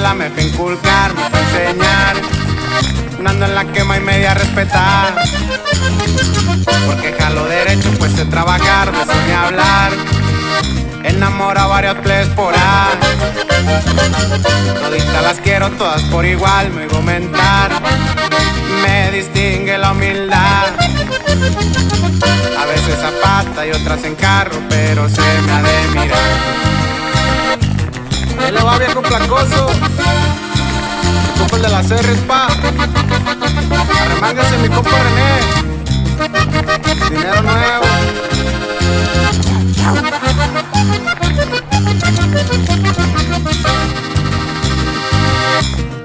escuela me fue a inculcar, me fue a enseñar. No ando en la quema y media a respetar, porque jalo derecho, pues sé trabajar, de eso ni hablar. Enamora varios plebes por ahí, toditas las quiero, todas por igual, me oigo mentar. Me distingue la humildad, a veces zapata y otras en carro, pero se me ha de mirar. Él le va viejo placoso, mi compa el de las R's, pa. Arremángase mi compa René, dinero nuevo.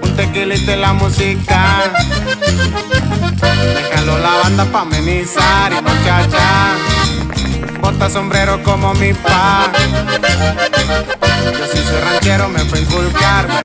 Un tequilita y la música, me jaló la banda pa' amenizar y muchacha, bota sombrero como mi pa. Yo sí soy ranchero, me fue a inculcar, me